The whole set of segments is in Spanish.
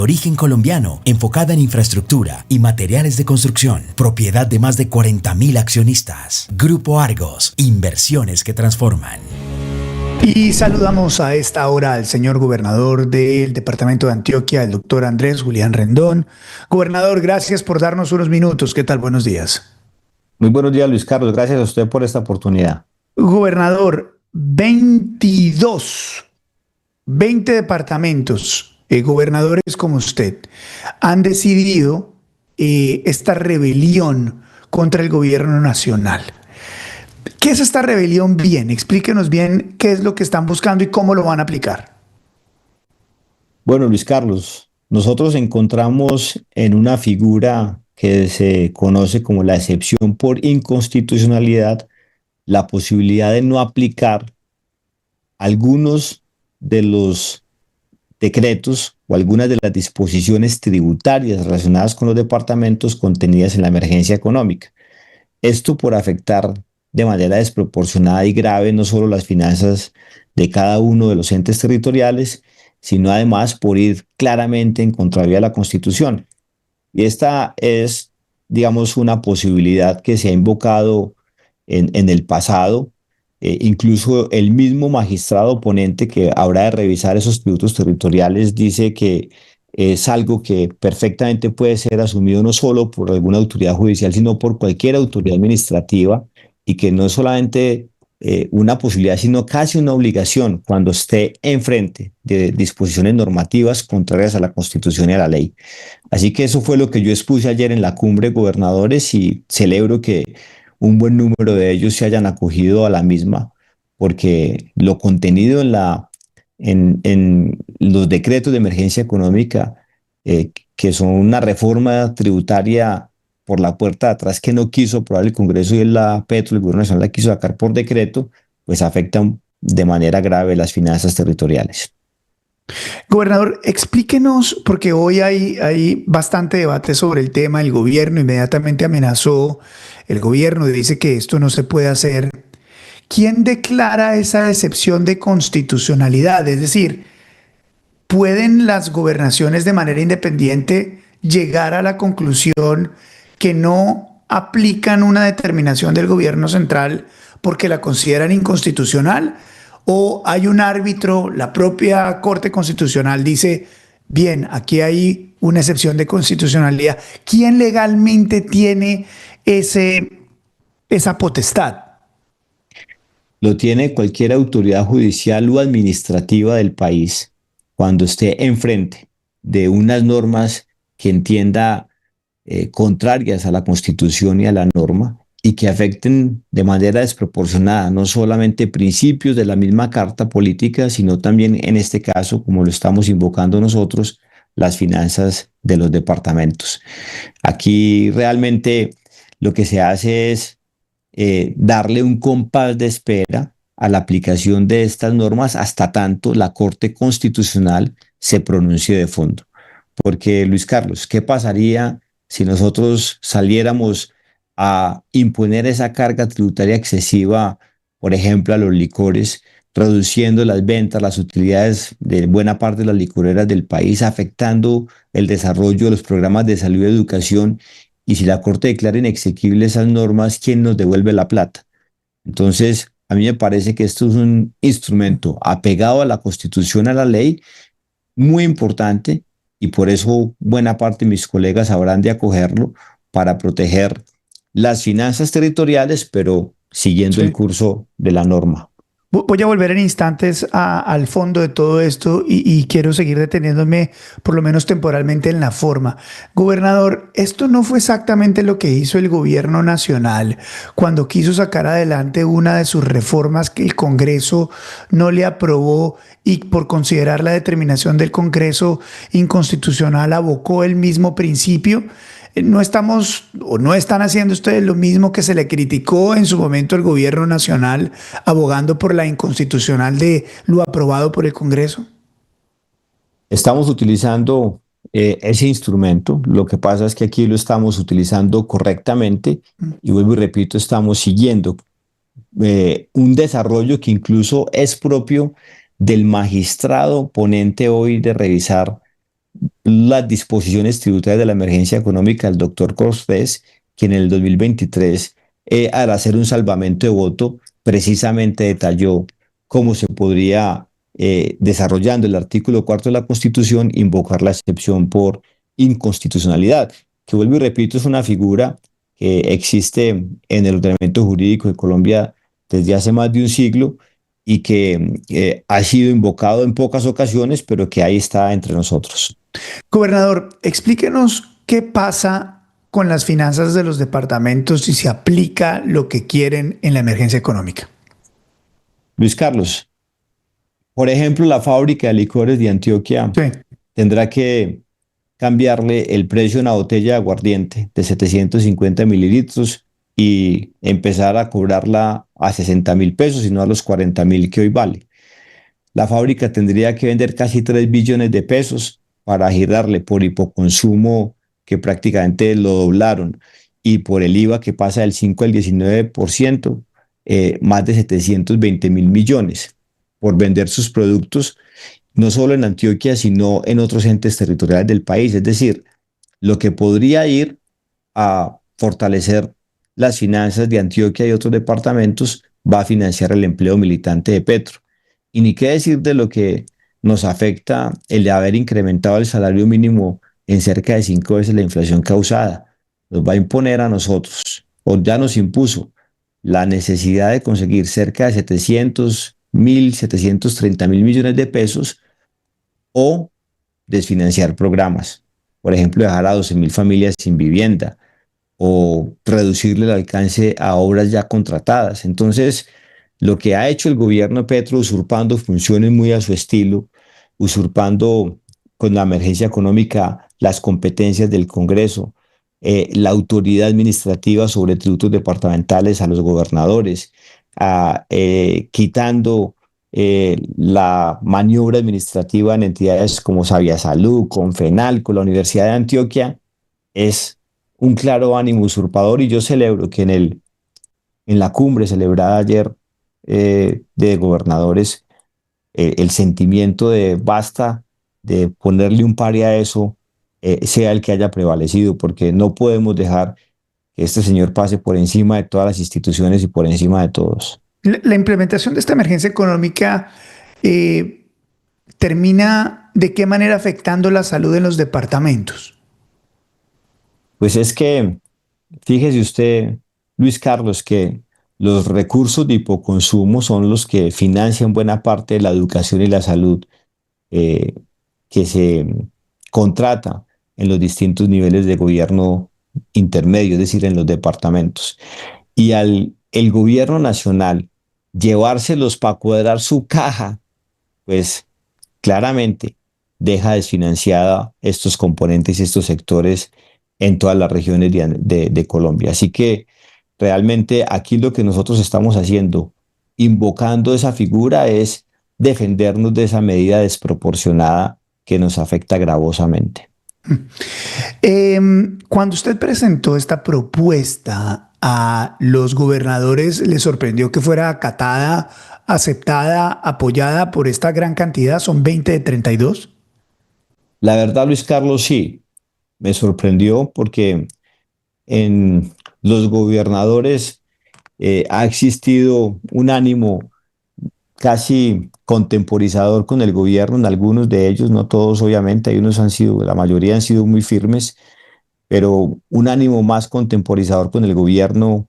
Origen colombiano, enfocada en infraestructura y materiales de construcción. Propiedad de más de 40.000 accionistas. Grupo Argos, inversiones que transforman. Y saludamos a esta hora al señor gobernador del departamento de Antioquia, el doctor Andrés Julián Rendón. Gobernador, gracias por darnos unos minutos. ¿Qué tal? Buenos días. Muy buenos días, Luis Carlos. Gracias a usted por esta oportunidad. Gobernador, 20 departamentos, gobernadores como usted, han decidido esta rebelión contra el gobierno nacional. ¿Qué es esta rebelión bien? Explíquenos bien qué es lo que están buscando y cómo lo van a aplicar. Bueno, Luis Carlos, nosotros encontramos en una figura que se conoce como la excepción por inconstitucionalidad la posibilidad de no aplicar algunos de los decretos o algunas de las disposiciones tributarias relacionadas con los departamentos contenidas en la emergencia económica. Esto por afectar de manera desproporcionada y grave no solo las finanzas de cada uno de los entes territoriales, sino además por ir claramente en contravía a la Constitución. Y esta es, digamos, una posibilidad que se ha invocado en el pasado. Incluso el mismo magistrado ponente que habrá de revisar esos tributos territoriales dice que es algo que perfectamente puede ser asumido no solo por alguna autoridad judicial, sino por cualquier autoridad administrativa, y que no es solamente una posibilidad, sino casi una obligación cuando esté enfrente de disposiciones normativas contrarias a la Constitución y a la ley. Así que eso fue lo que yo expuse ayer en la cumbre de gobernadores y celebro que un buen número de ellos se hayan acogido a la misma, porque lo contenido en los decretos de emergencia económica, que son una reforma tributaria por la puerta de atrás que no quiso aprobar el Congreso y la Petro, el Gobierno Nacional la quiso sacar por decreto, pues afectan de manera grave las finanzas territoriales. Gobernador, explíquenos, porque hoy hay bastante debate sobre el tema. El gobierno inmediatamente amenazó, el gobierno dice que esto no se puede hacer. ¿Quién declara esa excepción de constitucionalidad? Es decir, ¿pueden las gobernaciones de manera independiente llegar a la conclusión que no aplican una determinación del gobierno central porque la consideran inconstitucional? ¿O hay un árbitro, la propia Corte Constitucional dice, bien, aquí hay una excepción de constitucionalidad? ¿Quién legalmente tiene esa potestad? Lo tiene cualquier autoridad judicial o administrativa del país cuando esté enfrente de unas normas que entienda contrarias a la Constitución y a la norma, y que afecten de manera desproporcionada no solamente principios de la misma carta política, sino también en este caso, como lo estamos invocando nosotros, las finanzas de los departamentos. Aquí realmente lo que se hace es darle un compás de espera a la aplicación de estas normas hasta tanto la Corte Constitucional se pronuncie de fondo. Porque, Luis Carlos, ¿qué pasaría si nosotros saliéramos a imponer esa carga tributaria excesiva, por ejemplo, a los licores, reduciendo las ventas, las utilidades de buena parte de las licoreras del país, afectando el desarrollo de los programas de salud y educación? Y si la Corte declara inexequibles esas normas, ¿quién nos devuelve la plata? Entonces, a mí me parece que esto es un instrumento apegado a la Constitución, a la ley, muy importante, y por eso buena parte de mis colegas habrán de acogerlo para proteger las finanzas territoriales, pero siguiendo el curso de la norma. Voy a volver en instantes al fondo de todo esto y quiero seguir deteniéndome por lo menos temporalmente en la forma. Gobernador, esto no fue exactamente lo que hizo el gobierno nacional cuando quiso sacar adelante una de sus reformas que el Congreso no le aprobó, y por considerar la determinación del Congreso inconstitucional abocó el mismo principio. No estamos o no están haciendo ustedes lo mismo que se le criticó en su momento al gobierno nacional, abogando por la inconstitucional de lo aprobado por el Congreso. Estamos utilizando ese instrumento. Lo que pasa es que aquí lo estamos utilizando correctamente, y vuelvo y repito, estamos siguiendo un desarrollo que incluso es propio del magistrado ponente hoy de revisar las disposiciones tributarias de la emergencia económica del doctor Cortés, quien en el 2023, al hacer un salvamento de voto, precisamente detalló cómo se podría, desarrollando el artículo cuarto de la Constitución, invocar la excepción por inconstitucionalidad, que vuelvo y repito, es una figura que existe en el ordenamiento jurídico de Colombia desde hace más de un siglo y que ha sido invocado en pocas ocasiones, pero que ahí está entre nosotros. Gobernador, explíquenos qué pasa con las finanzas de los departamentos si se aplica lo que quieren en la emergencia económica. Luis Carlos, por ejemplo, la fábrica de licores de Antioquia Sí. tendrá que cambiarle el precio de una botella de aguardiente de 750 mililitros y empezar a cobrarla a 60.000 pesos y no a los 40.000 que hoy vale. La fábrica tendría que vender casi 3 billones de pesos para girarle por hipoconsumo, que prácticamente lo doblaron, y por el IVA que pasa del 5 al 19%, más de 720.000 millones por vender sus productos, no solo en Antioquia, sino en otros entes territoriales del país. Es decir, lo que podría ir a fortalecer las finanzas de Antioquia y otros departamentos va a financiar el empleo militante de Petro. Y ni qué decir de lo que nos afecta el de haber incrementado el salario mínimo en cerca de 5 veces la inflación causada. Nos va a imponer a nosotros, o ya nos impuso, la necesidad de conseguir cerca de 730.000 de pesos o desfinanciar programas. Por ejemplo, dejar a 12.000 familias sin vivienda o reducirle el alcance a obras ya contratadas. Entonces, lo que ha hecho el gobierno de Petro, usurpando funciones muy a su estilo, usurpando con la emergencia económica las competencias del Congreso, la autoridad administrativa sobre tributos departamentales a los gobernadores, quitando la maniobra administrativa en entidades como Sabia Salud, Confenalco, la Universidad de Antioquia, es un claro ánimo usurpador, y yo celebro que en la cumbre celebrada ayer de gobernadores, el sentimiento de basta de ponerle un pare a eso, sea el que haya prevalecido, porque no podemos dejar que este señor pase por encima de todas las instituciones y por encima de todos. La implementación de esta emergencia económica eh, termina de qué manera afectando la salud en los departamentos. Pues es que, fíjese usted, Luis Carlos, que los recursos de hipoconsumo son los que financian buena parte de la educación y la salud, eh, que se contrata en los distintos niveles de gobierno intermedio, es decir, en los departamentos. Y al el gobierno nacional llevárselos para cuadrar su caja, pues claramente deja desfinanciada estos componentes y estos sectores en todas las regiones de Colombia. Así que realmente aquí lo que nosotros estamos haciendo, invocando esa figura, es defendernos de esa medida desproporcionada que nos afecta gravosamente. Cuando usted presentó esta propuesta a los gobernadores, ¿les sorprendió que fuera acatada, aceptada, apoyada por esta gran cantidad? ¿Son 20 de 32? La verdad, Luis Carlos, sí, me sorprendió porque en los gobernadores ha existido un ánimo casi contemporizador con el gobierno en algunos de ellos, no todos obviamente, hay unos han sido, la mayoría han sido muy firmes, pero un ánimo más contemporizador con el gobierno,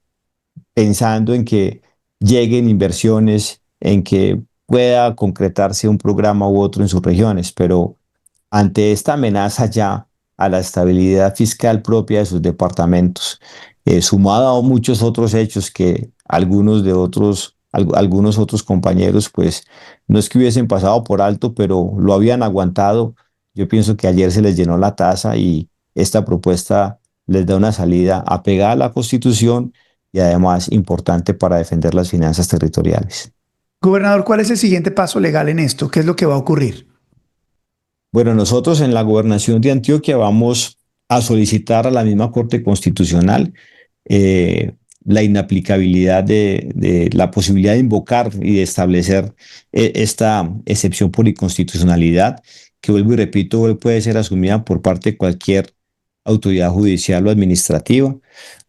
pensando en que lleguen inversiones, en que pueda concretarse un programa u otro en sus regiones, pero ante esta amenaza ya a la estabilidad fiscal propia de sus departamentos, sumado a muchos otros hechos que algunos otros compañeros, pues no es que hubiesen pasado por alto, pero lo habían aguantado. Yo pienso que ayer se les llenó la taza y esta propuesta les da una salida apegada a la Constitución y además importante para defender las finanzas territoriales. Gobernador, ¿cuál es el siguiente paso legal en esto? ¿Qué es lo que va a ocurrir? Bueno, nosotros en la gobernación de Antioquia vamos a solicitar a la misma Corte Constitucional la inaplicabilidad de la posibilidad de invocar y de establecer esta excepción por inconstitucionalidad, que vuelvo y repito, puede ser asumida por parte de cualquier autoridad judicial o administrativa.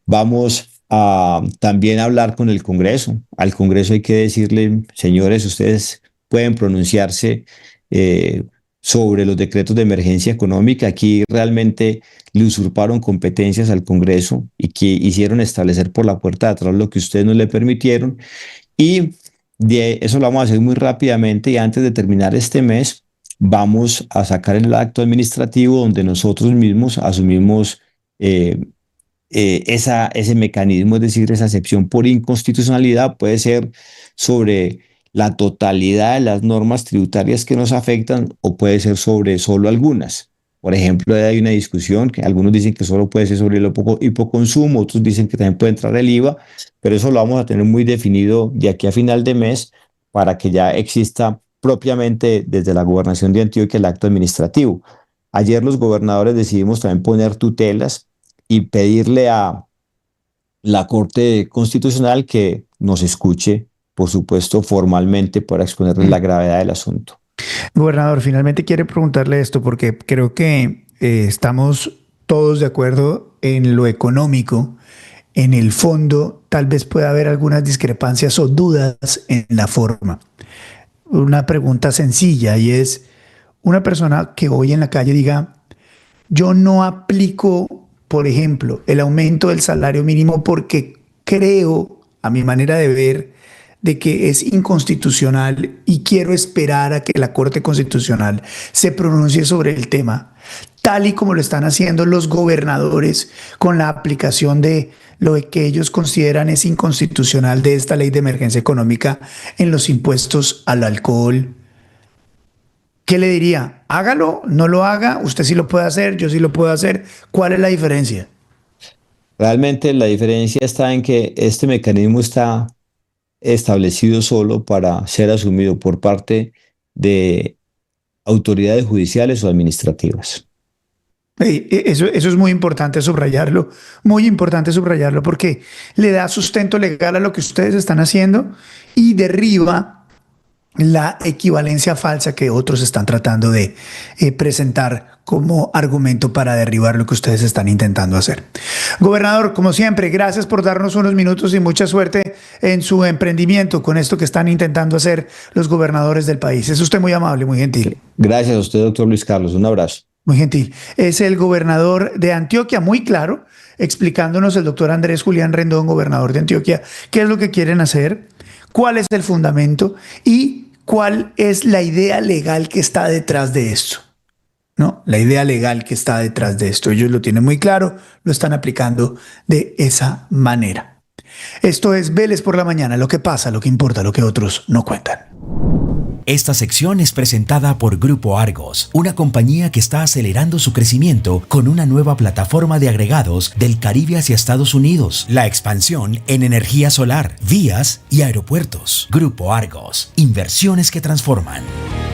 Vamos a también hablar con el Congreso. Al Congreso hay que decirle, señores, ustedes pueden pronunciarse sobre los decretos de emergencia económica. Aquí realmente le usurparon competencias al Congreso y que hicieron establecer por la puerta de atrás lo que ustedes no le permitieron. Y de eso lo vamos a hacer muy rápidamente y antes de terminar este mes vamos a sacar el acto administrativo donde nosotros mismos asumimos ese mecanismo, es decir, esa excepción por inconstitucionalidad puede ser sobre la totalidad de las normas tributarias que nos afectan o puede ser sobre solo algunas. Por ejemplo, hay una discusión que algunos dicen que solo puede ser sobre el hipoconsumo, otros dicen que también puede entrar el IVA, pero eso lo vamos a tener muy definido de aquí a final de mes para que ya exista propiamente desde la Gobernación de Antioquia el acto administrativo. Ayer los gobernadores decidimos también poner tutelas y pedirle a la Corte Constitucional que nos escuche, por supuesto, formalmente para exponerles la gravedad del asunto. Gobernador, finalmente quiero preguntarle esto porque creo que estamos todos de acuerdo en lo económico. En el fondo, tal vez pueda haber algunas discrepancias o dudas en la forma. Una pregunta sencilla y es, una persona que hoy en la calle diga, yo no aplico, por ejemplo, el aumento del salario mínimo porque creo, a mi manera de ver, de que es inconstitucional y quiero esperar a que la Corte Constitucional se pronuncie sobre el tema, tal y como lo están haciendo los gobernadores con la aplicación de lo que ellos consideran es inconstitucional de esta ley de emergencia económica en los impuestos al alcohol. ¿Qué le diría? Hágalo, no lo haga, usted sí lo puede hacer, yo sí lo puedo hacer. ¿Cuál es la diferencia? Realmente la diferencia está en que este mecanismo está establecido solo para ser asumido por parte de autoridades judiciales o administrativas. Eso es muy importante subrayarlo porque le da sustento legal a lo que ustedes están haciendo y derriba la equivalencia falsa que otros están tratando de presentar como argumento para derribar lo que ustedes están intentando hacer. Gobernador, como siempre, gracias por darnos unos minutos y mucha suerte en su emprendimiento con esto que están intentando hacer los gobernadores del país. Es usted muy amable, muy gentil. Gracias a usted, doctor Luis Carlos. Un abrazo. Muy gentil. Es el gobernador de Antioquia, muy claro, explicándonos el doctor Andrés Julián Rendón, gobernador de Antioquia, qué es lo que quieren hacer, cuál es el fundamento y cuál es la idea legal que está detrás de esto. ¿No? La idea legal que está detrás de esto. Ellos lo tienen muy claro, lo están aplicando de esa manera. Esto es Vélez por la Mañana, lo que pasa, lo que importa, lo que otros no cuentan. Esta sección es presentada por Grupo Argos, una compañía que está acelerando su crecimiento con una nueva plataforma de agregados del Caribe hacia Estados Unidos, la expansión en energía solar, vías y aeropuertos. Grupo Argos, inversiones que transforman.